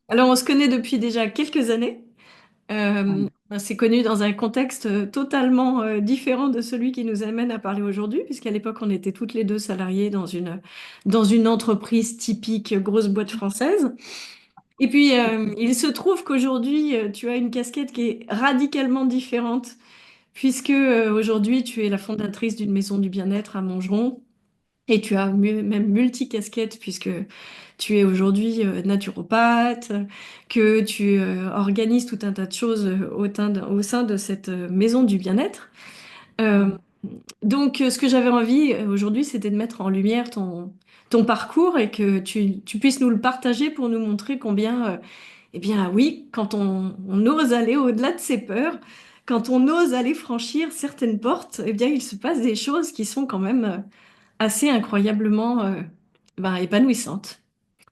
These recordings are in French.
Alors, on se connaît depuis déjà quelques années. Oui. On s'est connus dans un contexte totalement différent de celui qui nous amène à parler aujourd'hui, puisqu'à l'époque, on était toutes les deux salariées dans une entreprise typique grosse boîte française. Et puis, il se trouve qu'aujourd'hui, tu as une casquette qui est radicalement différente, puisque aujourd'hui, tu es la fondatrice d'une maison du bien-être à Montgeron. Et tu as même multi-casquette puisque tu es aujourd'hui naturopathe, que tu organises tout un tas de choses au sein de cette maison du bien-être. Euh, ce que j'avais envie aujourd'hui, c'était de mettre en lumière ton parcours et que tu puisses nous le partager pour nous montrer combien, eh bien oui, quand on ose aller au-delà de ses peurs, quand on ose aller franchir certaines portes, eh bien il se passe des choses qui sont quand même assez incroyablement épanouissante.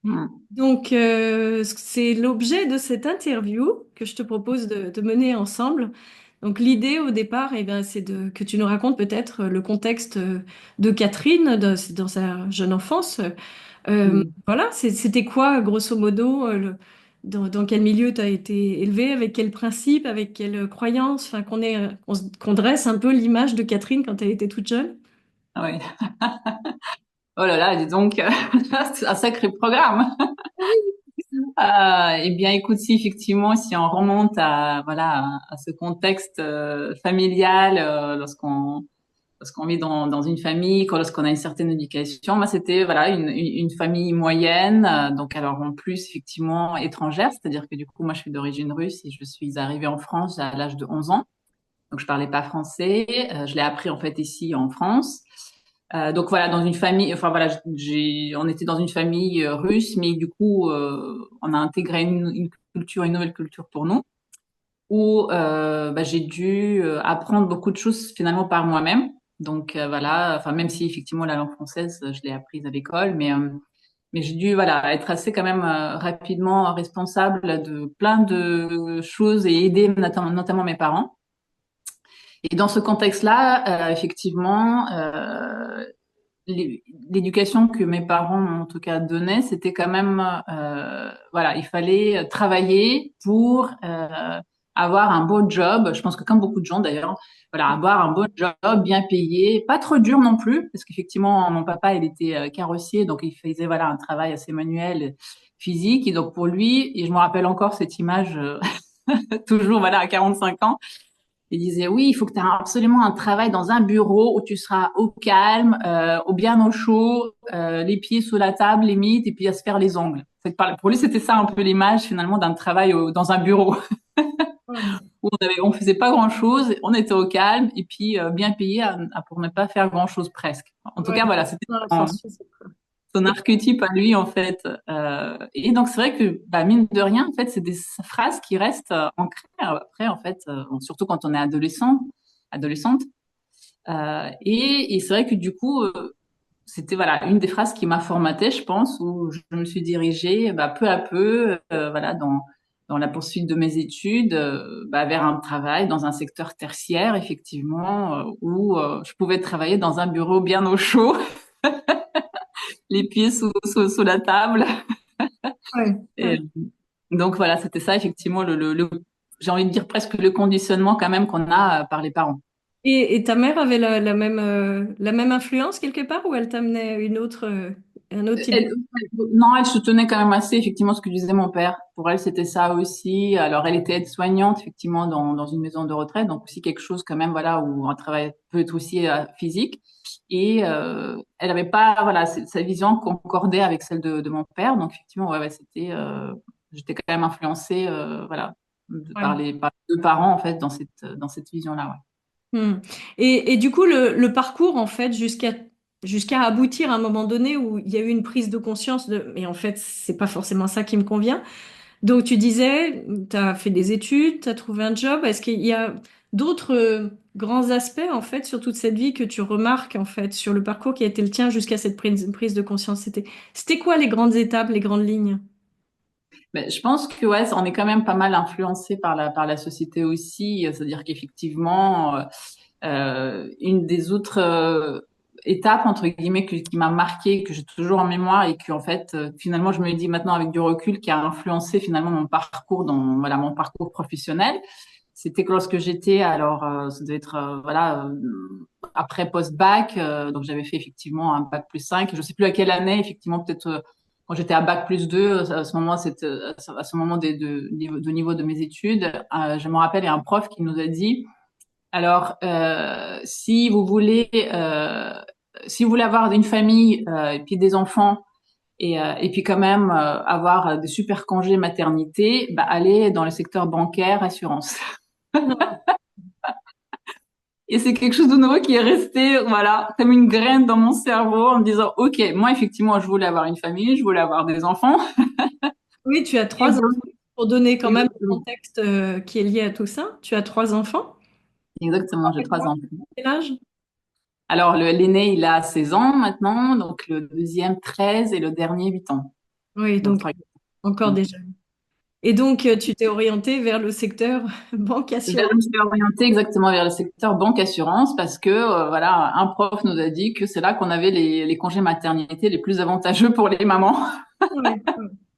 Mm. C'est l'objet de cette interview que je te propose de mener ensemble. Donc, l'idée au départ, eh ben, que tu nous racontes peut-être le contexte de Catherine dans sa jeune enfance. Mm. Voilà, c'était quoi, grosso modo, dans quel milieu tu as été élevée, avec quels principes, avec quelles croyances, enfin, qu'on dresse un peu l'image de Catherine quand elle était toute jeune. Oui. Oh là là, dis donc, c'est un sacré programme. Eh bien, écoute, si effectivement, si on remonte à voilà à ce contexte familial, lorsqu'on vit dans une famille, lorsqu'on a une certaine éducation, moi c'était voilà une famille moyenne, donc alors en plus effectivement étrangère, c'est-à-dire que du coup moi je suis d'origine russe et je suis arrivée en France à l'âge de 11 ans. Donc je parlais pas français, je l'ai appris en fait ici en France. Donc voilà, dans une famille, enfin voilà, on était dans une famille russe, mais du coup, on a intégré une culture, une nouvelle culture pour nous, où j'ai dû apprendre beaucoup de choses finalement par moi-même. Donc voilà, enfin même si effectivement la langue française, je l'ai apprise à l'école, mais j'ai dû voilà être assez quand même rapidement responsable de plein de choses et aider notamment mes parents. Et dans ce contexte-là, effectivement, l'éducation que mes parents en tout cas donnaient, c'était quand même, voilà, il fallait travailler pour avoir un beau job. Je pense que comme beaucoup de gens d'ailleurs, voilà, avoir un beau job, bien payé, pas trop dur non plus, parce qu'effectivement, mon papa, il était carrossier, donc il faisait voilà un travail assez manuel, physique, et donc pour lui, et je me rappelle encore cette image, toujours voilà à 45 ans. Il disait, oui, il faut que tu aies absolument un travail dans un bureau où tu seras au calme, au bien au chaud, les pieds sous la table, limite, et puis à se faire les ongles. Pour lui, c'était ça un peu l'image finalement d'un travail dans un bureau où on faisait pas grand-chose, on était au calme et puis bien payé pour ne pas faire grand-chose presque. En tout Ouais, cas, voilà, c'était dans la force physique, quoi. son Et, archétype à lui en fait. Et donc c'est vrai que bah, mine de rien, en fait, c'est des phrases qui restent ancrées après en fait, surtout quand on est adolescente. Et c'est vrai que du coup, c'était voilà une des phrases qui m'a formatée, je pense, où je me suis dirigée bah, peu à peu, voilà, dans la poursuite de mes études, bah, vers un travail dans un secteur tertiaire, effectivement, où je pouvais travailler dans un bureau bien au chaud, les pieds sous la table. ouais, Et ouais. donc voilà, c'était ça, effectivement, j'ai envie de dire presque le conditionnement quand même qu'on a par les parents. Et ta mère avait la même influence quelque part ou elle t'amenait un autre type? Non, elle soutenait quand même assez effectivement ce que disait mon père. Pour elle, c'était ça aussi. Alors, elle était aide-soignante effectivement dans une maison de retraite, donc aussi quelque chose quand même voilà où un travail peut être aussi physique. Et elle avait pas voilà sa vision concordait avec celle de mon père, donc effectivement ouais, c'était j'étais quand même influencée voilà Ouais. par les deux parents en fait dans cette vision-là. Ouais. Hmm. Et du coup, le parcours, en fait, jusqu'à aboutir à un moment donné où il y a eu une prise de conscience mais en fait, c'est pas forcément ça qui me convient. Donc, tu disais, tu as fait des études, tu as trouvé un job. Est-ce qu'il y a d'autres grands aspects, en fait, sur toute cette vie que tu remarques, en fait, sur le parcours qui a été le tien jusqu'à cette prise de conscience? C'était quoi les grandes étapes, les grandes lignes? Mais je pense que ouais, on est quand même pas mal influencé par la société aussi. C'est-à-dire qu'effectivement, une des autres étape entre guillemets qui m'a marqué, que j'ai toujours en mémoire et que en fait finalement je me dis maintenant avec du recul qui a influencé finalement mon parcours dans voilà mon parcours professionnel. C'était que lorsque j'étais alors ça devait être après post-bac, donc j'avais fait effectivement un bac plus 5. Je sais plus à quelle année, effectivement peut-être quand j'étais à bac plus 2, à ce moment, à ce moment de niveau de mes études, je me rappelle, il y a un prof qui nous a dit, alors si vous voulez avoir une famille et puis des enfants et puis quand même avoir des super congés maternité, bah, allez dans le secteur bancaire, assurance. Et c'est quelque chose de nouveau qui est resté, voilà, comme une graine dans mon cerveau en me disant, OK, moi, effectivement, je voulais avoir une famille, je voulais avoir des enfants. Oui, tu as Et 3 enfants. Pour donner quand même le exactement, contexte qui est lié à tout ça, tu as 3 enfants. exactement, j'ai 3 enfants. Quel âge? Alors, l'aîné, il a 16 ans maintenant, donc le deuxième, 13 et le dernier, 8 ans. Oui, Donc, donc trois. encore déjà. Et donc, tu t'es orienté vers le secteur banque Je assurance. me suis orientée exactement vers le secteur banque assurance parce que voilà, un prof nous a dit que c'est là qu'on avait les congés maternité les plus avantageux pour les mamans. Ouais, ouais.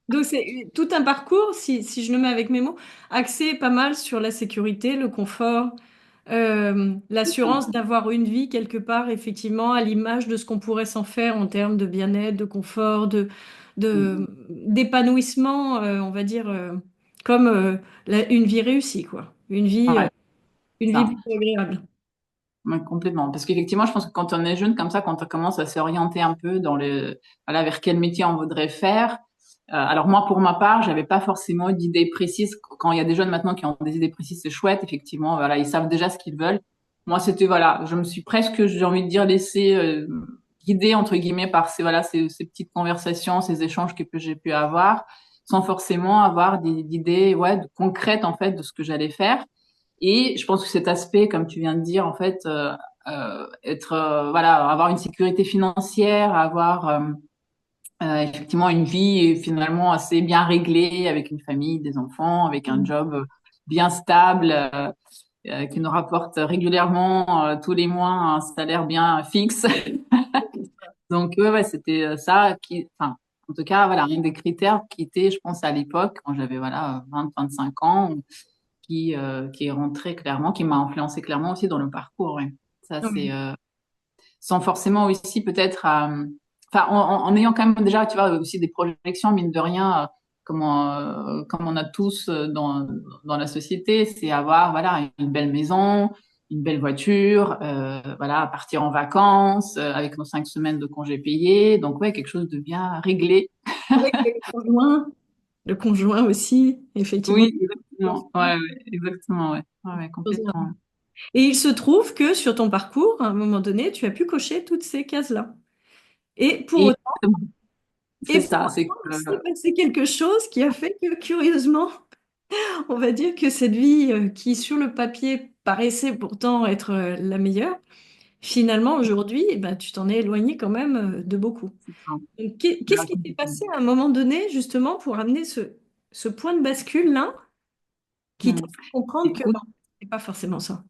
Donc, c'est tout un parcours, si je le mets avec mes mots, axé pas mal sur la sécurité, le confort, l'assurance d'avoir une vie quelque part, effectivement, à l'image de ce qu'on pourrait s'en faire en termes de bien-être, de confort, d'épanouissement, on va dire, comme une vie réussie, quoi. Ouais, Une vie ça. plutôt agréable. Ouais, complètement. Parce qu'effectivement, je pense que quand on est jeune comme ça, quand on commence à s'orienter un peu dans voilà, vers quel métier on voudrait faire. Alors moi, pour ma part, j'avais pas forcément d'idées précises. Quand il y a des jeunes maintenant qui ont des idées précises, c'est chouette. Effectivement, voilà, ils savent déjà ce qu'ils veulent. Moi, c'était voilà, je me suis presque, j'ai envie de dire, laissée guider entre guillemets par ces petites conversations, ces échanges que j'ai pu avoir, sans forcément avoir d'idées concrètes en fait de ce que j'allais faire. Et je pense que cet aspect, comme tu viens de dire, en fait, être, voilà, avoir une sécurité financière, avoir effectivement une vie finalement assez bien réglée, avec une famille, des enfants, avec un job bien stable, qui nous rapporte régulièrement tous les mois un salaire bien fixe. Donc ouais, c'était ça qui, enfin, en tout cas, voilà, un des critères qui était, je pense, à l'époque, quand j'avais voilà 20, 25 ans, qui est rentré clairement, qui m'a influencé clairement aussi dans le parcours. Ouais. Ça, c'est Oui. sans forcément aussi peut-être, enfin, en ayant quand même déjà, tu vois, aussi des projections, mine de rien, comme on a tous dans la société, c'est avoir, voilà, une belle maison, une belle voiture, voilà, partir en vacances avec nos 5 semaines de congés payés. Donc, ouais, quelque chose de bien réglé. Avec le conjoint aussi, effectivement. Oui, exactement. Ouais, ouais, exactement, ouais. Ouais, ouais, complètement. Et il se trouve que sur ton parcours, à un moment donné, tu as pu cocher toutes ces cases-là. Et pour Et autant, c'est ça, c'est que il s'est passé quelque chose qui a fait que, curieusement, on va dire que cette vie qui, sur le papier, paraissait pourtant être la meilleure, finalement, aujourd'hui, eh ben, tu t'en es éloigné quand même de beaucoup. c'est ça. Donc, qu'est-ce Voilà, qui s'est complètement. passé à un moment donné, justement, pour amener ce point de bascule-là qui t'a Hmm. fait comprendre que Écoute, non, c'est pas forcément ça.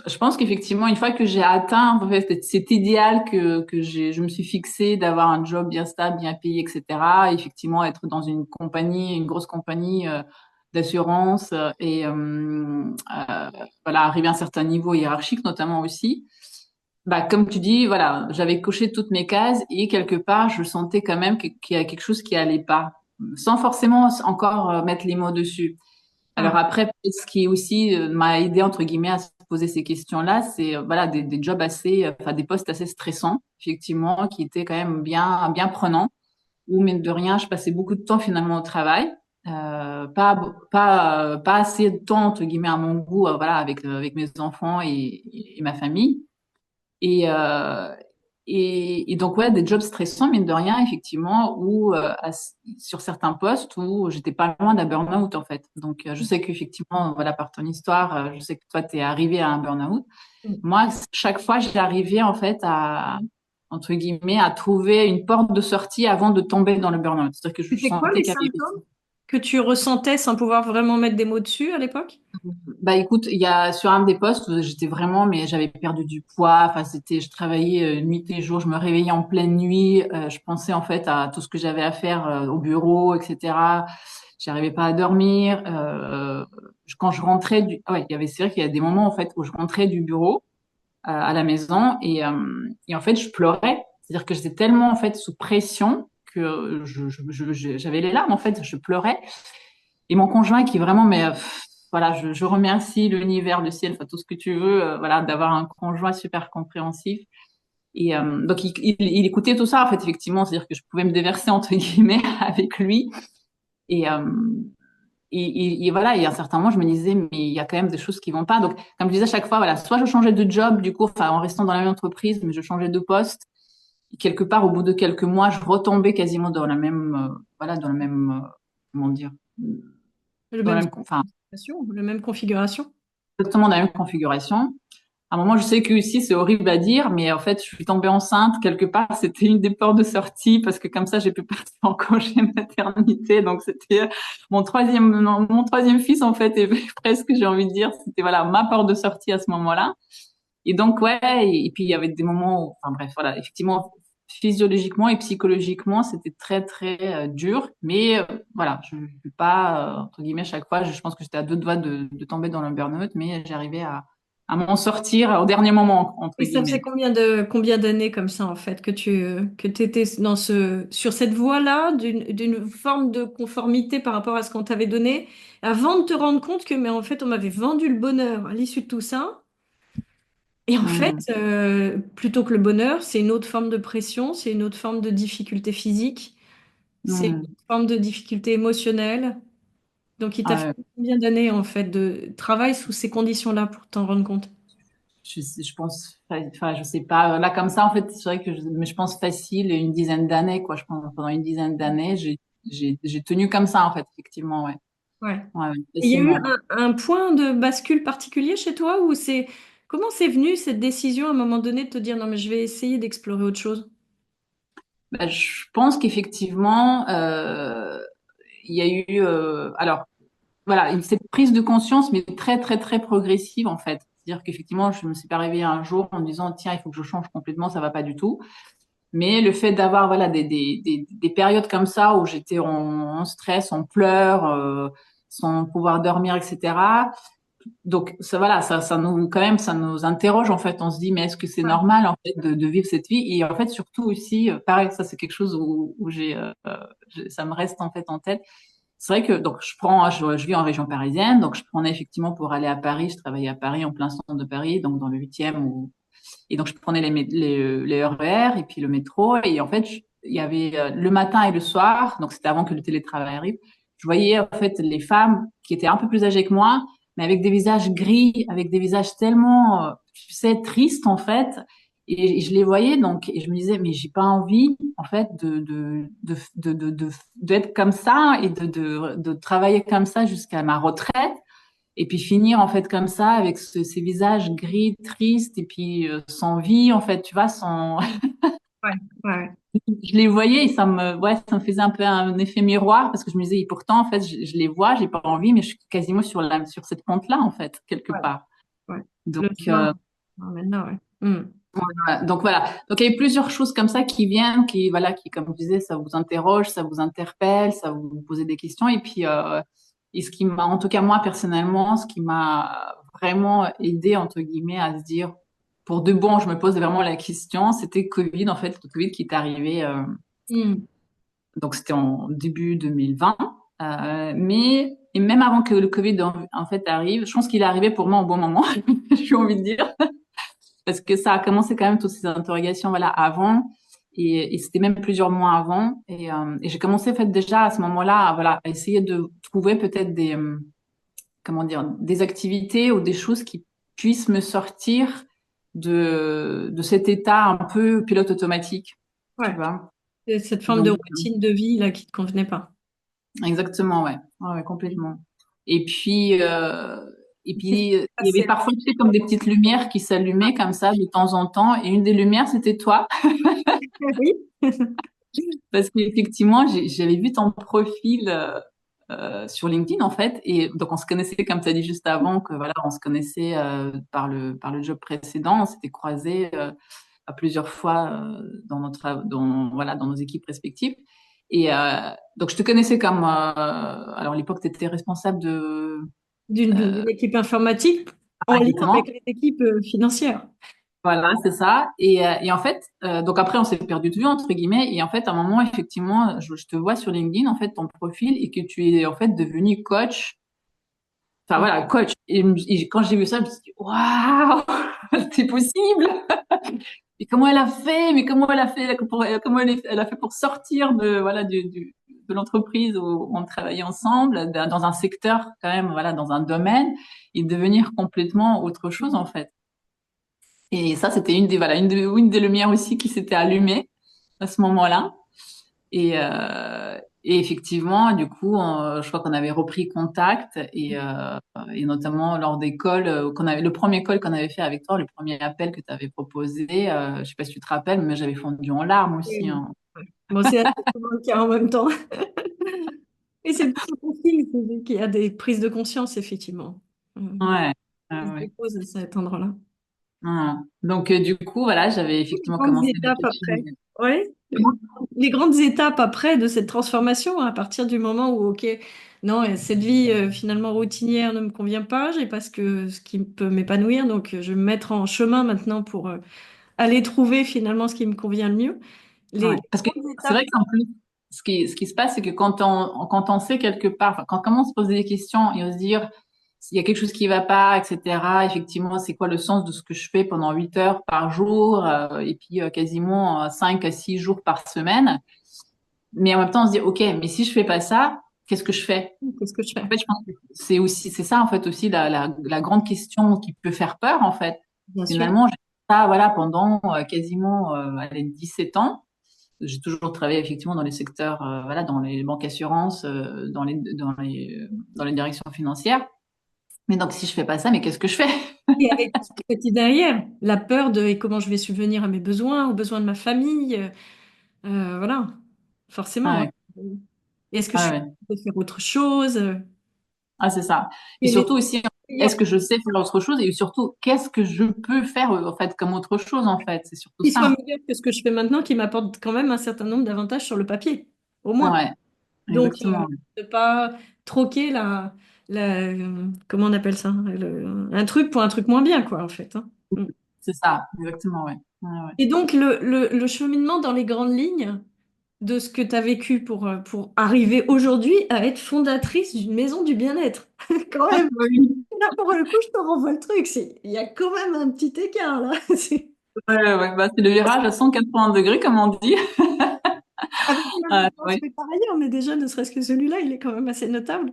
je pense qu'effectivement, une fois que j'ai atteint en fait, cet idéal je me suis fixé d'avoir un job bien stable, bien payé, etc. Effectivement, être dans une compagnie, une grosse compagnie d'assurance voilà, arriver à un certain niveau hiérarchique notamment aussi. Bah, comme tu dis, voilà, j'avais coché toutes mes cases et quelque part, je sentais quand même qu'il y a quelque chose qui allait pas, sans forcément encore mettre les mots dessus. Alors Ouais. après, peut-être ce qui aussi m'a aidé entre guillemets à se poser ces questions-là, c'est voilà des jobs assez, enfin des postes assez stressants, effectivement, qui étaient quand même bien prenants. Où mine de rien, je passais beaucoup de temps finalement au travail, pas assez de temps entre guillemets à mon goût, voilà, avec mes enfants et ma famille. Et, euh, et donc, ouais, des jobs stressants, mine de rien, effectivement, ou sur certains postes où j'étais pas loin d'un burn-out, en fait. Donc, je sais qu'effectivement, voilà, par ton histoire, je sais que toi, tu es arrivé à un burn-out. Moi, chaque fois, j'arrivais, en fait, entre guillemets, à trouver une porte de sortie avant de tomber dans le burn-out. C'est-à-dire que je C'était quoi sentais les qu'il y avait symptômes que tu ressentais sans pouvoir vraiment mettre des mots dessus à l'époque? Bah écoute, il y a sur un des postes, j'étais vraiment, mais j'avais perdu du poids. Enfin, je travaillais nuit et jour, je me réveillais en pleine nuit. Je pensais en fait à tout ce que j'avais à faire au bureau, etc. J'arrivais pas à dormir. Quand je rentrais ah ouais, c'est vrai qu'il y a des moments en fait où je rentrais du bureau à la maison et en fait je pleurais. C'est-à-dire que j'étais tellement en fait sous pression que j'avais les larmes en fait, je pleurais. Et mon conjoint qui est vraiment, mais voilà, je remercie l'univers, le ciel, enfin tout ce que tu veux, voilà, d'avoir un conjoint super compréhensif. Et donc il écoutait tout ça en fait, effectivement, c'est-à-dire que je pouvais me déverser entre guillemets avec lui. Et et voilà, et à un certain moment, je me disais, mais il y a quand même des choses qui vont pas. Donc, comme je disais à chaque fois, voilà, soit je changeais de job, du coup, enfin, en restant dans la même entreprise, mais je changeais de poste. Et quelque part, au bout de quelques mois, je retombais quasiment dans la même, voilà, dans la même, comment dire, Le dans même la même, enfin, le même configuration. exactement dans la même configuration. À un moment, je sais que ici, c'est horrible à dire, mais en fait, je suis tombée enceinte. Quelque part, c'était une des portes de sortie parce que comme ça, j'ai pu partir en congé maternité. Donc, c'était mon troisième fils, en fait, et presque, j'ai envie de dire, c'était voilà, ma porte de sortie à ce moment-là. Et donc, ouais, et puis il y avait des moments où, enfin bref, voilà, effectivement, physiologiquement et psychologiquement, c'était très, très dur. Mais voilà, je ne suis pas, entre guillemets, chaque fois, je pense que j'étais à deux doigts de tomber dans le burn-out, mais j'arrivais à m'en sortir au dernier moment, entre Et ça faisait guillemets. combien d'années comme ça en fait que tu étais dans sur cette voie-là d'une forme de conformité par rapport à ce qu'on t'avait donné avant de te rendre compte que mais en fait on m'avait vendu le bonheur à l'issue de tout ça et en fait Hmm. plutôt que le bonheur c'est une autre forme de pression, c'est une autre forme de difficulté physique, c'est une Hmm. autre forme de difficulté émotionnelle. Donc il t'a Ah, fallu combien d'années en fait de travail sous ces conditions-là pour t'en rendre compte? je pense, enfin, je sais pas, là, comme ça, en fait, c'est vrai que mais je pense facile une dizaine d'années, quoi. Je pense pendant une dizaine d'années, j'ai tenu comme ça, en fait, effectivement, ouais. Ouais. Ouais, ouais, Et il y a eu facilement. un point de bascule particulier chez toi ou c'est comment c'est venu cette décision à un moment donné de te dire non mais je vais essayer d'explorer autre chose? Bah, je pense qu'effectivement, il y a eu, alors voilà, cette prise de conscience, mais très très très progressive en fait. C'est-à-dire qu'effectivement, je me suis pas réveillée un jour en me disant tiens, il faut que je change complètement, ça va pas du tout. Mais le fait d'avoir voilà des périodes comme ça où j'étais en stress, en pleurs, sans pouvoir dormir, etc. Donc ça voilà, ça nous quand même ça nous interroge en fait. On se dit mais est-ce que c'est Ouais. normal en fait de vivre cette vie? Et en fait surtout aussi pareil, ça c'est quelque chose où ça me reste en fait en tête. C'est vrai que donc je vis en région parisienne, donc je prenais effectivement pour aller à Paris, je travaillais à Paris en plein centre de Paris, donc dans le huitième et donc je prenais les RER et puis le métro et en fait il y avait le matin et le soir, donc c'était avant que le télétravail arrive. Je voyais en fait les femmes qui étaient un peu plus âgées que moi, mais avec des visages gris, avec des visages tellement tu sais tristes en fait. Et je les voyais donc et je me disais mais j'ai pas envie en fait d'être comme ça et de travailler comme ça jusqu'à ma retraite et puis finir en fait comme ça avec ces visages gris, tristes et puis sans vie en fait, tu vois, sans Ouais, ouais, je les voyais et ça me faisait un peu un effet miroir parce que je me disais et pourtant en fait je les vois, j'ai pas envie mais je suis quasiment sur cette pente là en fait quelque ouais, part. ouais. Donc Le soir. Ah, maintenant, ouais. Hmm. donc voilà. Donc il y a plusieurs choses comme ça qui viennent, qui voilà, qui comme je disais, ça vous interroge, ça vous interpelle, ça vous pose des questions. Et puis et ce qui m'a, en tout cas moi personnellement, ce qui m'a vraiment aidé entre guillemets à se dire, pour de bon, je me pose vraiment la question, c'était Covid en fait, le Covid qui est arrivé. Hmm. Donc c'était en début 2020, mais et même avant que le Covid en fait arrive, je pense qu'il est arrivé pour moi au bon moment. J'ai envie de dire parce que ça a commencé quand même toutes ces interrogations voilà avant et c'était même plusieurs mois avant et j'ai commencé en fait déjà à ce moment-là voilà à essayer de trouver peut-être des comment dire des activités ou des choses qui puissent me sortir de cet état un peu pilote automatique tu Ouais. vois C'est cette forme de donc routine de vie là qui te convenait pas. exactement ouais ouais, ouais, complètement et puis Qu'est-ce qui s'est il y avait passé là? parfois tu sais, comme des petites lumières qui s'allumaient comme ça de temps en temps et une des lumières c'était toi. Oui. Parce qu'effectivement, j'avais vu ton profil sur LinkedIn en fait. Et donc on se connaissait, comme tu as dit juste avant, que voilà, on se connaissait par le job précédent. On s'était croisés à plusieurs fois voilà, dans nos équipes respectives. Et donc je te connaissais comme alors à l'époque tu étais responsable de D'une équipe informatique en ah, lien exactement. avec les équipes financières. Voilà, c'est ça. Et en fait, donc après, on s'est perdu de vue, entre guillemets. Et en fait, à un moment, effectivement, je te vois sur LinkedIn, en fait, ton profil, et que tu es, en fait, devenu coach. Enfin, voilà, coach. Et quand j'ai vu ça, je me suis dit, waouh, c'est possible. Et comment elle a fait? Mais comment elle a fait? Comment elle a fait pour sortir de, voilà, de l'entreprise où on travaillait ensemble, dans un secteur, quand même, voilà, dans un domaine, et devenir complètement autre chose, en fait. Et ça, c'était voilà, une des lumières aussi qui s'était allumée à ce moment-là. Et effectivement, du coup, je crois qu'on avait repris contact et notamment lors des calls le premier call qu'on avait fait avec toi, le premier appel que tu avais proposé, je sais pas si tu te rappelles, mais j'avais fondu en larmes aussi, Oui. hein. Bon, c'est assez souvent le cas en même temps. Et c'est plutôt bon signe qu'il y a des prises de conscience, effectivement. Ouais, Qui se ouais. déposent à cet endroit-là. Ouais. Donc, du coup, voilà, j'avais Les effectivement grandes commencé le étapes après. coaching. Oui. Comment? Les grandes étapes après de cette transformation, à partir du moment où, OK, non, cette vie finalement routinière ne me convient pas, j'ai pas ce qui peut m'épanouir, donc je vais me mettre en chemin maintenant pour aller trouver finalement ce qui me convient le mieux. Ouais. Les Parce que grandes c'est étapes. vrai qu'en plus, ce qui se passe, c'est que quand on sait quelque part, enfin, quand on commence à se poser des questions et on se dire, s'il y a quelque chose qui va pas, etc., effectivement, c'est quoi le sens de ce que je fais pendant 8 heures par jour, et puis quasiment 5 à 6 jours par semaine. Mais en même temps, on se dit, OK, mais si je fais pas ça, qu'est-ce que je fais? Qu'est-ce que je En fais? fait, je pense que c'est ça, en fait, aussi la grande question qui peut faire peur, en fait. Bien sûr. Finalement, j'ai fait ça, voilà, pendant quasiment, allez, 17 ans. J'ai toujours travaillé effectivement dans les secteurs, voilà, dans les banques assurances, dans les directions financières. Mais donc, si je fais pas ça, mais qu'est-ce que je fais? Et avec tout ce qui est derrière, la peur de et comment je vais subvenir à mes besoins, aux besoins de ma famille, voilà, forcément, Ah hein. ouais, Est-ce que je ah suis ouais. capable de faire autre chose? Ah, c'est ça. Et Et les surtout aussi, est-ce que je sais faire autre chose? Et surtout, qu'est-ce que je peux faire, en fait, comme autre chose, en fait? C'est surtout qui soit ça. meilleur que ce que je fais maintenant, qui m'apporte quand même un certain nombre d'avantages sur le papier, au moins. Ouais, Donc, exactement. de pas troquer comment on appelle ça? Un truc pour un truc moins bien, quoi, en fait, hein. Mm. C'est ça, exactement, ouais. Ouais, ouais. Et donc, le cheminement dans les grandes lignes de ce que tu as vécu pour arriver aujourd'hui à être fondatrice d'une maison du bien-être. Quand même, Oui. là, pour le coup, je te renvoie le truc. Il y a quand même un petit écart, là. Ouais, ouais, bah, c'est le virage à 180 degrés, comme on dit. Avec plein Ah, d'autres ouais, aspects par ailleurs, mais déjà, ne serait-ce que celui-là, il est quand même assez notable.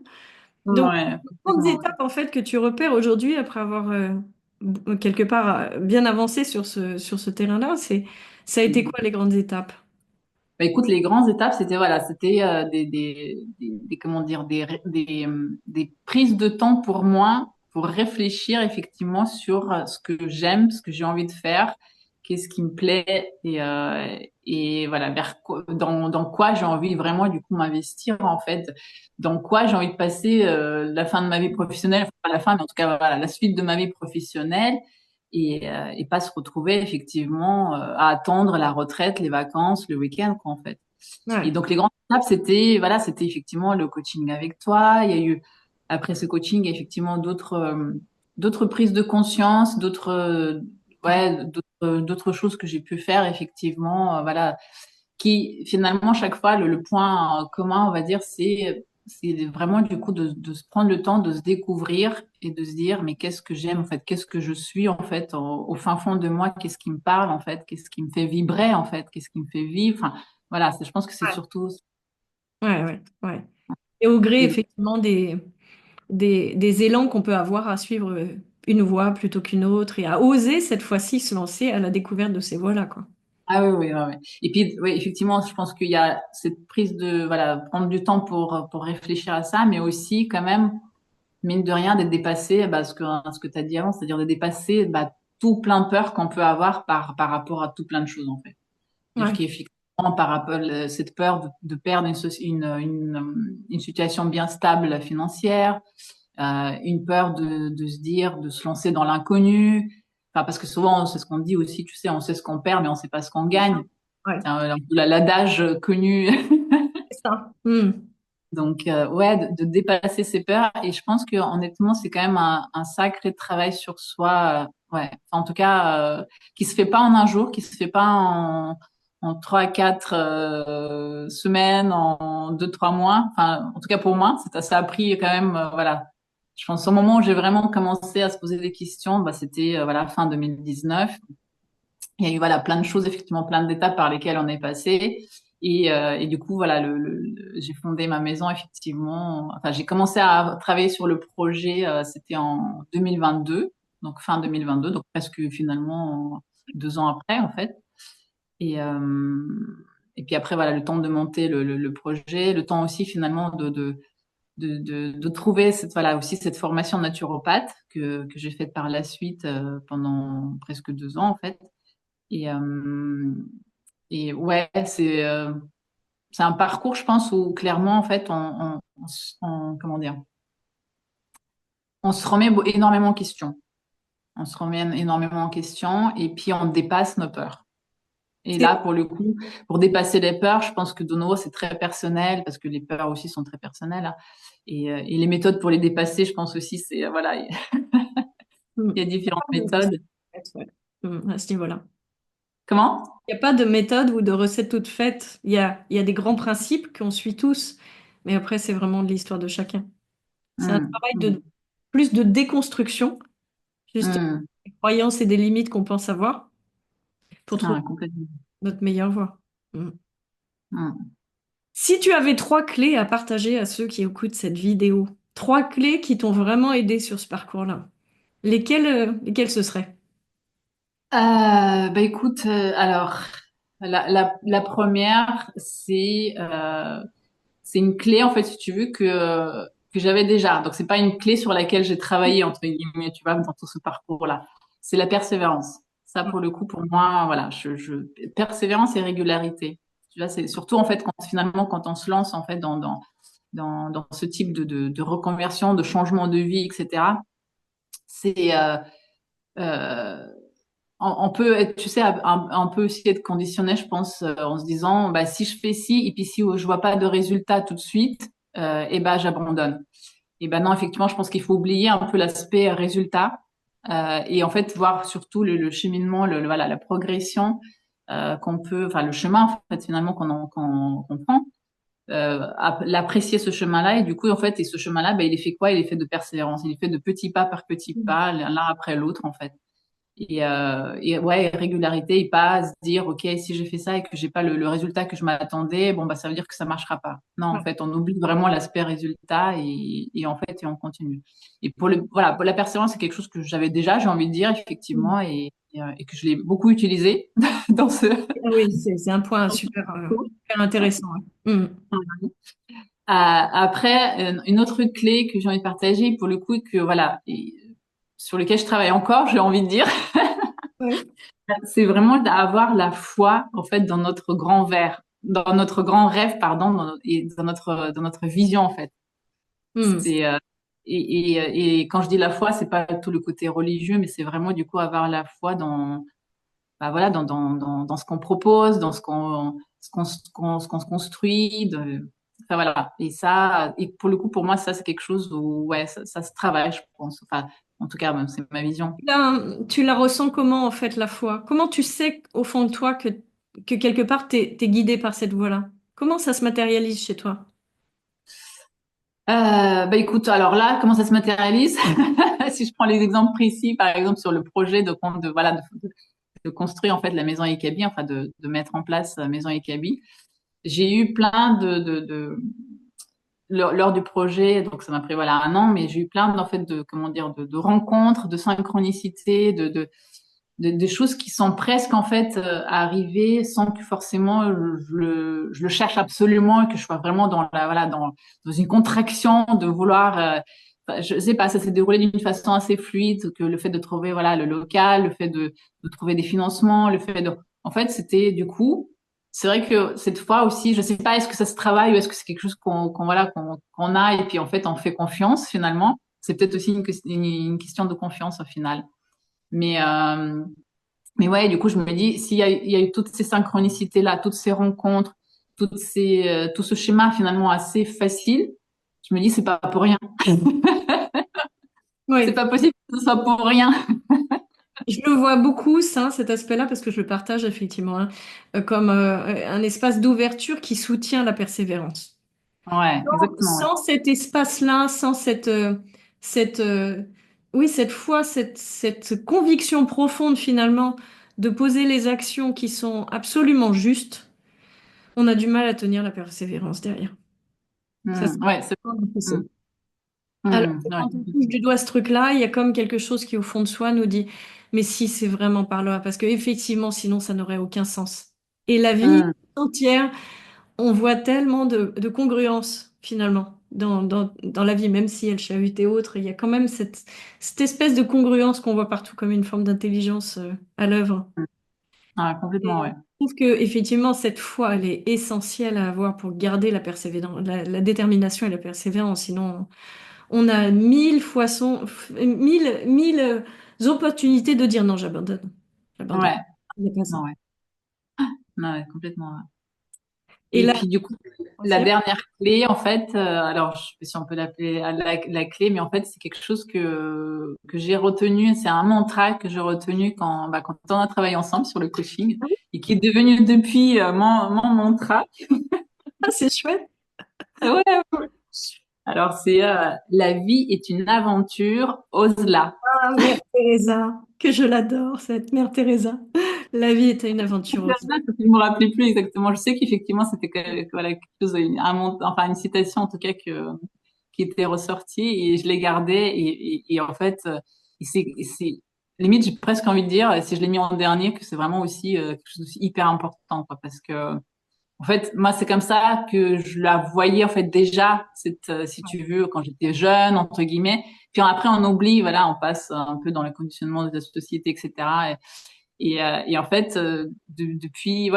Donc, ouais, grandes effectivement, ouais. étapes en fait que tu repères aujourd'hui après avoir quelque part bien avancé sur sur ce terrain-là, ça a été quoi les grandes étapes? Bah, écoute, les grandes étapes, c'était voilà, c'était comment dire, des prises de temps pour moi pour réfléchir effectivement sur ce que j'aime, ce que j'ai envie de faire, qu'est-ce qui me plaît et voilà dans quoi j'ai envie vraiment du coup m'investir en fait, dans quoi j'ai envie de passer la fin de ma vie professionnelle, enfin pas la fin, mais en tout cas voilà la suite de ma vie professionnelle et pas se retrouver effectivement à attendre la retraite, les vacances, le week-end, quoi, en fait. Et Ouais, donc les grandes étapes, c'était voilà, c'était effectivement le coaching avec toi. Il y a eu après ce coaching, effectivement d'autres prises de conscience, d'autres choses que j'ai pu faire effectivement, voilà, qui finalement chaque fois le point commun, on va dire, c'est vraiment du coup de se prendre le temps de se découvrir et de se dire mais qu'est-ce que j'aime en fait, qu'est-ce que je suis en fait au fin fond de moi, qu'est-ce qui me parle en fait, qu'est-ce qui me fait vibrer en fait, qu'est-ce qui me fait vivre. Enfin, voilà, je pense que c'est ouais, surtout ouais. Et au gré et- effectivement des élans qu'on peut avoir à suivre une voie plutôt qu'une autre et à oser cette fois-ci se lancer à la découverte de ces voies-là, quoi. ah oui, oui, oui, oui. Et puis oui, effectivement, je pense qu'il y a cette prise de voilà, prendre du temps pour réfléchir à ça, mais aussi quand même mine de rien, d'être dépassé, bah, ce que tu as dit avant, c'est-à-dire de dépasser bah, tout plein de peur qu'on peut avoir par rapport à tout plein de choses, en fait. Dire Ouais. qu'effectivement, par rapport à cette peur de perdre une situation bien stable financière, une peur de se dire, de se lancer dans l'inconnu. Enfin, parce que souvent, c'est ce qu'on dit aussi, tu sais, on sait ce qu'on perd, mais on sait pas ce qu'on gagne. Ouais, C'est un peu l'adage connu. c'est ça. Hmm. Donc, ouais, de dépasser ses peurs. Et je pense que honnêtement, c'est quand même un sacré travail sur soi. Ouais, en tout cas, qui se fait pas en un jour, qui se fait pas en 3, 4 semaines, en 2, 3 mois. Enfin, en tout cas pour moi, ça a pris quand même, voilà. Je pense au moment où j'ai vraiment commencé à se poser des questions, bah, c'était voilà fin 2019. Il y a eu voilà plein de choses, effectivement, plein d'étapes par lesquelles on est passé. Et du coup, voilà, j'ai fondé ma maison, effectivement. Enfin, j'ai commencé à travailler sur le projet, c'était en 2022, donc fin 2022, donc presque finalement 2 ans après, en fait. Et, euh, et puis après, voilà, le temps de monter le projet, le temps aussi finalement de trouver voilà, aussi cette formation naturopathe que j'ai faite par la suite pendant presque 2 ans, en fait. Et, euh, et ouais, c'est un parcours, je pense, où clairement, en fait, comment dire, on se remet énormément en question. On se remet énormément en question et puis on dépasse nos peurs. Et C'est là, pour le coup, pour dépasser les peurs, je pense que de nouveau, c'est très personnel parce que les peurs aussi sont très personnelles, hein. Et les méthodes pour les dépasser, je pense aussi, voilà, il hmm. y a différentes Pas de méthodes. recette, ouais. À ce niveau-là. Comment? Il n'y a pas de méthode ou de recette toute faite. Il y a des grands principes qu'on suit tous, mais après, c'est vraiment de l'histoire de chacun. C'est un Hmm, travail hmm, de plus de déconstruction, juste hmm. des croyances et des limites qu'on pense avoir pour trouver Ah, complètement. notre meilleure voie. Mm. Hmm. Si tu avais trois clés à partager à ceux qui écoutent cette vidéo, trois clés qui t'ont vraiment aidé sur ce parcours-là, lesquelles ce serait? Bah écoute, alors la première, c'est une clé en fait, si tu veux, que j'avais déjà. Donc c'est pas une clé sur laquelle j'ai travaillé entre guillemets, tu vois, dans tout ce parcours-là. C'est la persévérance. Ça pour le coup, pour moi, voilà, persévérance et régularité. Tu vois, c'est surtout en fait quand on se lance en fait dans ce type de reconversion, de changement de vie, etc. C'est euh, on peut être, tu sais, un peu aussi être conditionné, je pense, en se disant, bah, si je fais ci, et puis si je vois pas de résultat tout de suite, et ben, j'abandonne. Et ben non, effectivement, je pense qu'il faut oublier un peu l'aspect résultat, et en fait, voir surtout le cheminement, voilà, la progression, enfin, le chemin, en fait, finalement, qu'on prend, l'apprécier ce chemin-là, et du coup, en fait, et ce chemin-là, ben, il est fait quoi? Il est fait de persévérance, il est fait de petits pas par petits pas, l'un après l'autre, en fait. Et ouais, régularité et pas se dire, OK, si j'ai fait ça et que j'ai pas le résultat que je m'attendais, bon, bah, ça veut dire que ça marchera pas. Non, en Ouais. fait, on oublie vraiment l'aspect résultat et en fait, et on continue. Et voilà, pour la persévérance, c'est quelque chose que j'avais déjà, j'ai envie de dire, effectivement, et que je l'ai beaucoup utilisé dans ce Ah oui, c'est un point parcours. super intéressant. Ouais. Mm. Après, une autre clé que j'ai envie de partager, pour le coup, que voilà, sur lequel je travaille encore, j'ai envie de dire, Ouais. c'est vraiment d'avoir la foi, en fait, dans notre grand verre, dans notre grand rêve, pardon, et dans notre vision, en fait. Mm. C'est, et quand je dis la foi, c'est pas tout le côté religieux, mais c'est vraiment, du coup, avoir la foi bah, voilà, dans ce qu'on propose, dans ce qu'on se construit, enfin, voilà. Et ça, et pour le coup, pour moi, ça, c'est quelque chose où, ouais, ça se travaille, je pense. Enfin, en tout cas, c'est ma vision. Tu la ressens comment en fait la foi? Comment tu sais au fond de toi que quelque part t'es guidé par cette voie-là? Comment ça se matérialise chez toi? Bah écoute, alors là, comment ça se matérialise? Si je prends les exemples précis, par exemple sur le projet voilà, de construire en fait la maison Ekabi, enfin de mettre en place la maison Ekabi, j'ai eu plein lors du projet, donc ça m'a pris voilà 1 an, mais j'ai eu plein en fait de comment dire de rencontres, de synchronicités, de choses qui sont presque en fait arrivées sans que forcément je le cherche absolument et que je sois vraiment dans une contraction de vouloir enfin, je sais pas, ça s'est déroulé d'une façon assez fluide, que le fait de trouver voilà le local, le fait de trouver des financements, le fait de en fait c'était du coup c'est vrai que cette fois aussi, je sais pas, est-ce que ça se travaille ou est-ce que c'est quelque chose voilà, qu'on a et puis en fait, on fait confiance finalement. C'est peut-être aussi une question de confiance au final. Mais, euh, mais ouais, du coup, je me dis, il y a eu toutes ces synchronicités-là, toutes ces rencontres, tout ce schéma finalement assez facile, je me dis, c'est pas pour rien. C'est Oui. pas possible que ce soit pour rien. Je le vois beaucoup, ça, cet aspect-là, parce que je le partage effectivement, hein, comme un espace d'ouverture qui soutient la persévérance. Ouais, exactement, ouais. Sans cet espace-là, sans cette, oui, cette foi, cette conviction profonde finalement de poser les actions qui sont absolument justes, on a du mal à tenir la persévérance derrière. Ça, c'est Ouais, c'est, vraiment mm, difficile. Alors que ouais. quand on touche du doigt ce truc-là, il y a comme quelque chose qui, au fond de soi, nous dit, mais si c'est vraiment par là, parce qu'effectivement, sinon, ça n'aurait aucun sens. Et la vie Mm, entière, on voit tellement de congruence, finalement, dans la vie, même si elle chahute et autres, il y a quand même cette espèce de congruence qu'on voit partout comme une forme d'intelligence, à l'œuvre. ouais, complètement, ouais. Je trouve que, effectivement, cette foi, elle est essentielle à avoir pour garder la persévérance, la détermination et la persévérance. Sinon, on a mille opportunités de dire non, j'abandonne. J'abandonne. Ouais, Il n'y a pas ça. non, ouais. Non, ouais, complètement, ouais. Et Et là, puis, du coup, la troisième, dernière clé, en fait, alors, je sais pas si on peut l'appeler la clé, mais en fait, c'est quelque chose que j'ai retenu, c'est un mantra que j'ai retenu quand on a travaillé ensemble sur le coaching et qui est devenu depuis mon mantra. ah, c'est chouette. Ouais. Alors, c'est la vie est une aventure, ose-la. Ah, Mère Teresa, que je l'adore, cette Mère Teresa. La vie était une aventure. Je me rappelais plus exactement. Je sais qu'effectivement, c'était voilà, quelque chose, enfin, une citation en tout cas qui était ressortie et je l'ai gardée et en fait, c'est, limite, j'ai presque envie de dire, si je l'ai mis en dernier, que c'est vraiment aussi quelque chose d'aussi hyper important, quoi, parce que, en fait, moi, c'est comme ça que je la voyais, en fait, déjà, si tu veux, quand j'étais jeune, entre guillemets. Puis après, on oublie, voilà, on passe un peu dans le conditionnement de la société, etc. Et en fait, depuis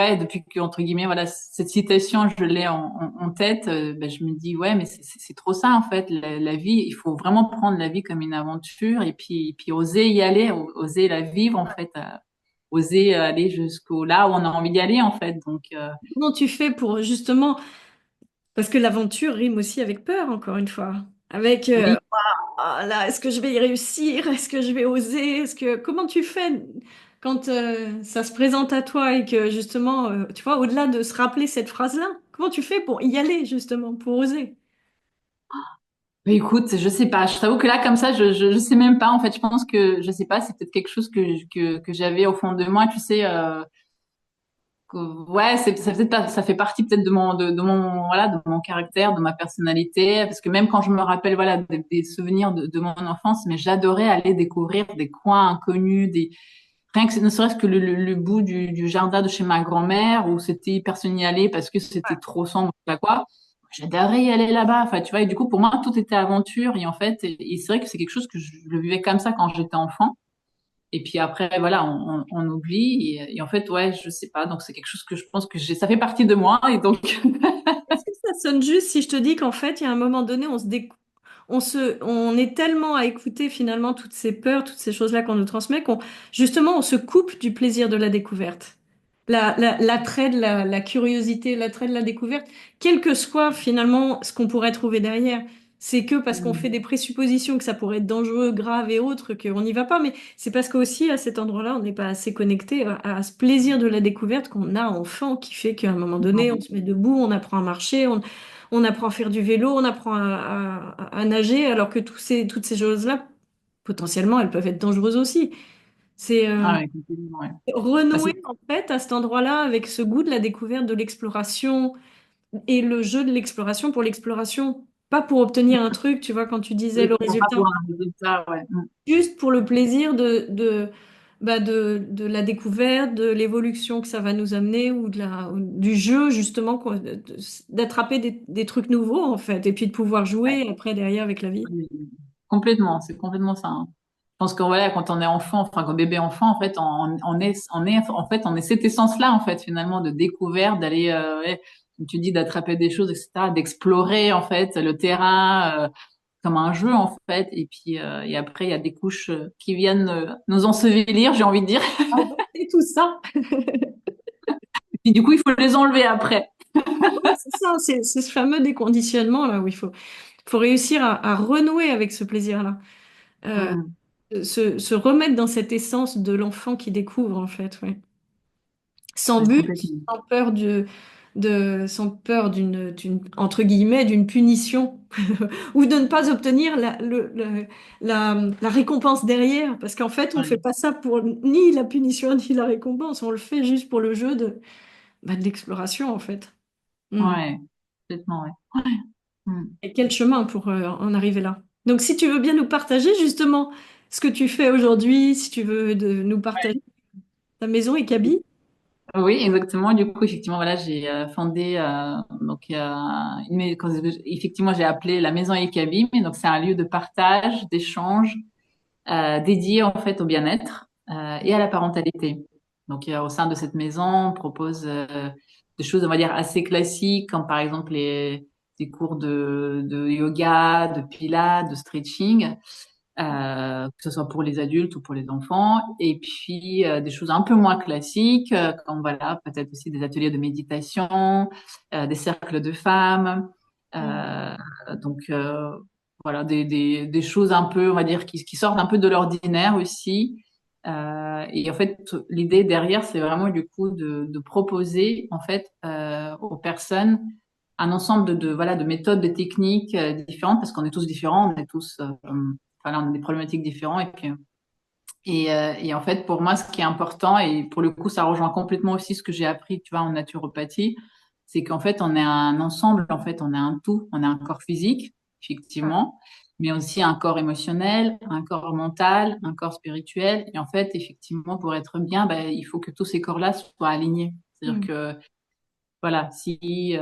que entre guillemets, voilà, cette citation, je l'ai en tête, ben, je me dis ouais, mais c'est trop ça en fait. La vie, il faut vraiment prendre la vie comme une aventure et puis oser y aller, oser la vivre en fait, oser aller jusqu'au là où on a envie d'y aller en fait. Donc Comment tu fais pour justement, parce que l'aventure rime aussi avec peur, encore une fois. Avec, oui. ah là, est-ce que je vais y réussir? Est-ce que je vais oser? Comment tu fais quand ça se présente à toi et que justement, tu vois, au-delà de se rappeler cette phrase-là, comment tu fais pour y aller justement, pour oser? Mais écoute, je sais pas. Je t'avoue que là, comme ça, je sais même pas. En fait, je pense que je sais pas. C'est peut-être quelque chose que j'avais au fond de moi. Tu sais. Ouais, ça fait partie peut-être de mon voilà de mon caractère, de ma personnalité, parce que même quand je me rappelle voilà des souvenirs de mon enfance, mais j'adorais aller découvrir des coins inconnus, des rien que ne serait-ce que le bout du jardin de chez ma grand-mère où c'était hyper signalé parce que c'était trop sombre, je sais pas quoi. J'adorais y aller là-bas, enfin tu vois, et du coup pour moi tout était aventure et en fait et c'est vrai que c'est quelque chose que je le vivais comme ça quand j'étais enfant. Et puis après, voilà, on oublie. Et en fait, ouais, je sais pas. Donc c'est quelque chose que je pense que ça fait partie de moi. Et donc, Est-ce que ça sonne juste si je te dis qu'en fait, il y a un moment donné, on est tellement à écouter finalement toutes ces peurs, toutes ces choses-là qu'on nous transmet, justement, on se coupe du plaisir de la découverte. L'attrait de la curiosité, l'attrait de la découverte, quel que soit finalement ce qu'on pourrait trouver derrière. C'est que parce qu'on fait des présuppositions que ça pourrait être dangereux, grave et autres, qu'on n'y va pas. Mais c'est parce qu'aussi, à cet endroit-là, on n'est pas assez connecté à ce plaisir de la découverte qu'on a enfant, qui fait qu'à un moment donné, on se met debout, on apprend à marcher, on apprend à faire du vélo, on apprend à nager, alors que toutes ces choses-là, potentiellement, elles peuvent être dangereuses aussi. C'est ah ouais, complètement, ouais. Bah, renouer en fait à cet endroit-là avec ce goût de la découverte, de l'exploration et le jeu de l'exploration pour l'exploration, pas pour obtenir un truc, tu vois, quand tu disais le pour pas résultat, pour un résultat, ouais. juste pour le plaisir de la découverte, de l'évolution que ça va nous amener ou du jeu justement, quoi, d'attraper des trucs nouveaux en fait et puis de pouvoir Ouais. jouer après derrière avec la vie. Complètement, c'est complètement ça, hein. pense que voilà, quand on est enfant, enfin quand bébé enfant, en fait, on est cette essence-là, en fait, finalement, de découverte, d'aller, ouais, comme tu dis, d'attraper des choses, etc., d'explorer en fait le terrain comme un jeu en fait. Et après, il y a des couches qui viennent nous ensevelir, j'ai envie de dire. Ah, c'est tout ça. Et puis du coup, il faut les enlever après. C'est ça, c'est ce fameux déconditionnement là où faut réussir à renouer avec ce plaisir-là. Euh, Mm. se remettre dans cette essence de l'enfant qui découvre en fait, ouais. Sans Ouais, but, complètement. sans peur entre guillemets, d'une punition ou de ne pas obtenir la récompense derrière. Parce qu'en fait, on fait Ouais, pas ça pour ni la punition ni la récompense. On le fait juste pour le jeu de l'exploration, en fait. Hmm. ouais, complètement, ouais. Mm. Et quel chemin pour en arriver là. Donc, si tu veux bien nous partager justement ce que tu fais aujourd'hui, si tu veux nous partager ta maison et Kaby. Oui, exactement. Du coup, effectivement, voilà, j'ai fondé donc effectivement j'ai appelé la maison Ekabi, mais donc c'est un lieu de partage, d'échange, dédié en fait au bien-être et à la parentalité. Donc au sein de cette maison, on propose des choses, on va dire assez classiques, comme par exemple des cours de yoga, de pilates, de stretching, que ce soit pour les adultes ou pour les enfants, et puis des choses un peu moins classiques, comme voilà, peut-être aussi des ateliers de méditation, des cercles de femmes, euh, donc voilà, des choses un peu, on va dire, qui sortent un peu de l'ordinaire aussi. Et en fait, l'idée derrière, c'est vraiment du coup de proposer en fait aux personnes un ensemble voilà, de méthodes, de techniques différentes, parce qu'on est tous différents, on est tous voilà, on a des problématiques différentes. Et en fait, pour moi, ce qui est important, et pour le coup, ça rejoint complètement aussi ce que j'ai appris, tu vois, en naturopathie, c'est qu'en fait, on est un ensemble, en fait, on est un tout. On a un corps physique, effectivement, mais aussi un corps émotionnel, un corps mental, un corps spirituel. Et en fait, effectivement, pour être bien, ben, il faut que tous ces corps-là soient alignés. C'est-à-dire Mm. que, voilà, si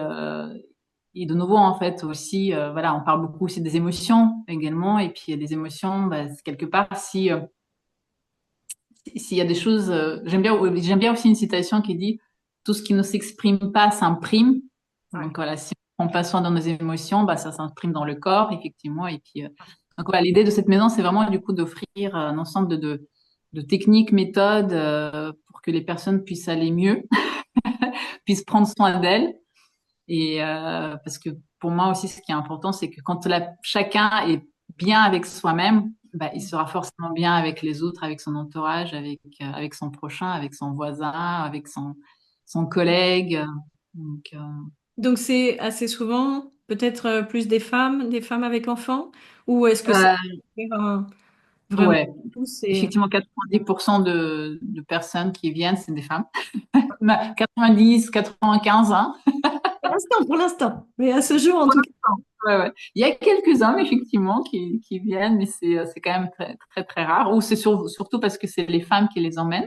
et de nouveau, en fait, aussi, voilà, on parle beaucoup aussi des émotions également. Et puis, les émotions, bah, quelque part, si s'il y a des choses, j'aime bien aussi une citation qui dit tout ce qui ne s'exprime pas s'imprime. Ouais. Donc voilà, si on prend pas soin de nos émotions, bah ça s'imprime dans le corps effectivement. Et puis donc voilà, l'idée de cette maison, c'est vraiment du coup d'offrir un ensemble de techniques, méthodes pour que les personnes puissent aller mieux, puissent prendre soin d'elles. Et parce que pour moi aussi, ce qui est important, c'est que quand chacun est bien avec soi-même, bah, il sera forcément bien avec les autres, avec son entourage, avec son prochain, avec son voisin, avec son collègue. Donc, Donc c'est assez souvent peut-être plus des femmes avec enfants, ou est-ce que c'est euh, vraiment ouais, tous effectivement, 90% de personnes qui viennent, c'est des femmes. 90, 95, hein. pour l'instant, mais à ce jour en tout cas. Ouais, ouais. Il y a quelques hommes, effectivement, qui viennent, mais c'est quand même très, très, très rare. Ou c'est surtout parce que c'est les femmes qui les emmènent.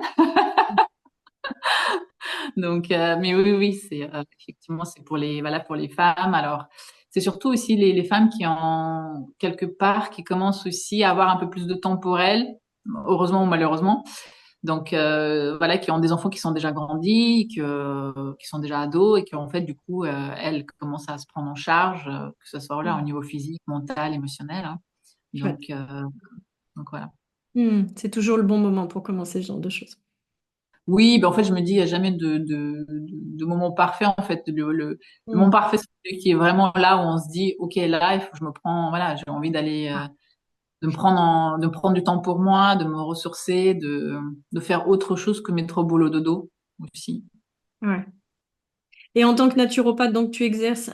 Donc, mais oui, oui, c'est effectivement, c'est pour voilà, pour les femmes. Alors, c'est surtout aussi les femmes qui ont quelque part, qui commencent aussi à avoir un peu plus de temps pour elles, heureusement ou malheureusement. Donc, voilà, qui ont des enfants qui sont déjà grandis, qui sont déjà ados et qui en fait, du coup, elles commencent à se prendre en charge, que ce soit là au niveau physique, mental, émotionnel, hein. Chouette. Donc, voilà. C'est toujours le bon moment pour commencer ce genre de choses. Oui, ben en fait, je me dis, il n'y a jamais de moment parfait. En fait, le moment Hmm. parfait, c'est celui qui est vraiment là où on se dit, OK, là, il faut que je me prends, voilà, j'ai envie d'aller, de me prendre du temps pour moi, de me ressourcer, de faire autre chose que mettre au boulot dodo aussi. Ouais. Et en tant que naturopathe, donc tu exerces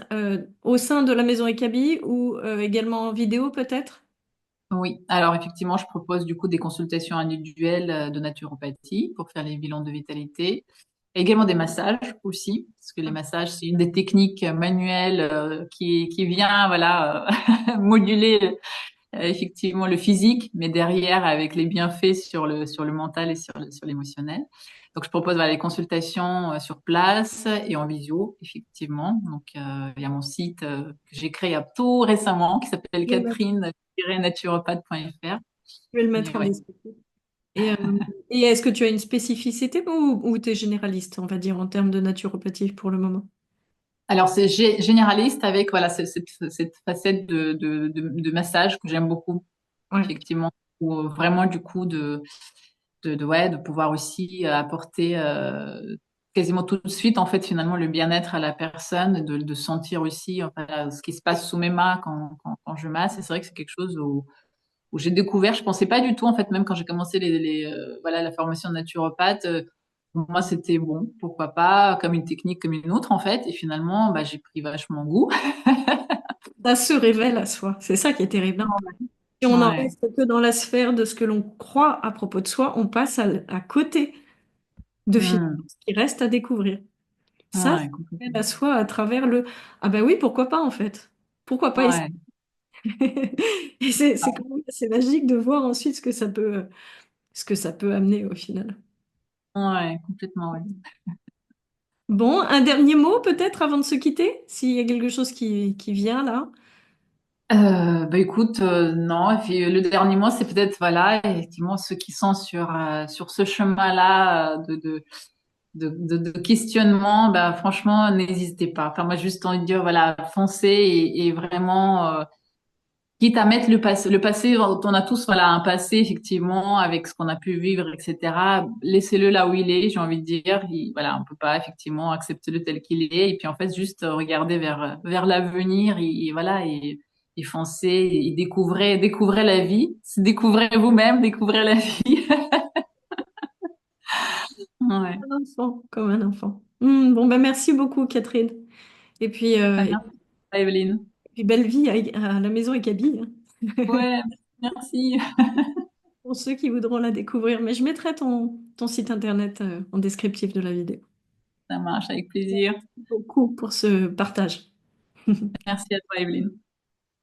au sein de la maison Ekabi ou également en vidéo peut-être? Oui, alors effectivement, je propose du coup des consultations individuelles de naturopathie pour faire les bilans de vitalité. Et également des massages aussi, parce que les massages, c'est une des techniques manuelles qui vient voilà, moduler effectivement le physique, mais derrière avec les bienfaits sur le mental et sur l'émotionnel. Donc je propose voilà, les consultations sur place et en visio, effectivement. Donc il y a mon site que j'ai créé tout récemment qui s'appelle Eh ben, Catherine-naturopathe.fr. Je vais le Mais mettre en ouais. description. Et, et est-ce que tu as une spécificité ou tu es généraliste, on va dire, en termes de naturopathie pour le moment? Alors, c'est généraliste avec voilà cette facette de massage que j'aime beaucoup, Ouais. effectivement, ou vraiment du coup ouais, de pouvoir aussi apporter quasiment tout de suite en fait finalement le bien-être à la personne, de sentir aussi enfin, ce qui se passe sous mes mains quand je masse. Et c'est vrai que c'est quelque chose où j'ai découvert, je pensais pas du tout en fait, même quand j'ai commencé voilà la formation de naturopathe. Moi, c'était bon, pourquoi pas, comme une technique comme une autre en fait. Et finalement, bah, j'ai pris vachement goût. Ça se révèle à soi. C'est ça qui est terrible, hein. Si on en Ouais, reste que dans la sphère de ce que l'on croit à propos de soi, on passe à côté de finalement Hmm. ce qui reste à découvrir. Ça Ouais, se révèle complètement. à soi à travers le ah ben oui, pourquoi pas en fait? Pourquoi pas essayer? Ouais, Et c'est quand même assez magique de voir ensuite ce que ça peut amener au final. ouais, complètement, ouais. Bon, un dernier mot peut-être avant de se quitter, s'il y a quelque chose qui vient là. Bah écoute, non. Et puis le dernier mot, c'est peut-être voilà, effectivement, ceux qui sont sur ce chemin-là de questionnement, bah franchement, n'hésitez pas. Enfin, moi, juste envie de dire voilà, foncez et vraiment. Quitte à mettre le passé, on a tous voilà un passé effectivement avec ce qu'on a pu vivre, etc. Laissez-le là où il est, j'ai envie de dire. Voilà, on peut pas effectivement accepter le tel qu'il est. Et puis en fait, juste regarder vers l'avenir et voilà et foncer et découvrez la vie, découvrez vous-même, découvrez la vie. Ouais. Un enfant, comme un enfant. Bon, ben merci beaucoup, Catherine. Ah, Et merci, Evelyne. puis belle vie à la maison et Kaby, hein. Ouais, merci. Pour ceux qui voudront la découvrir. Mais je mettrai ton site internet en descriptif de la vidéo. Ça marche avec plaisir. Beaucoup pour ce partage. Merci à toi, Evelyne.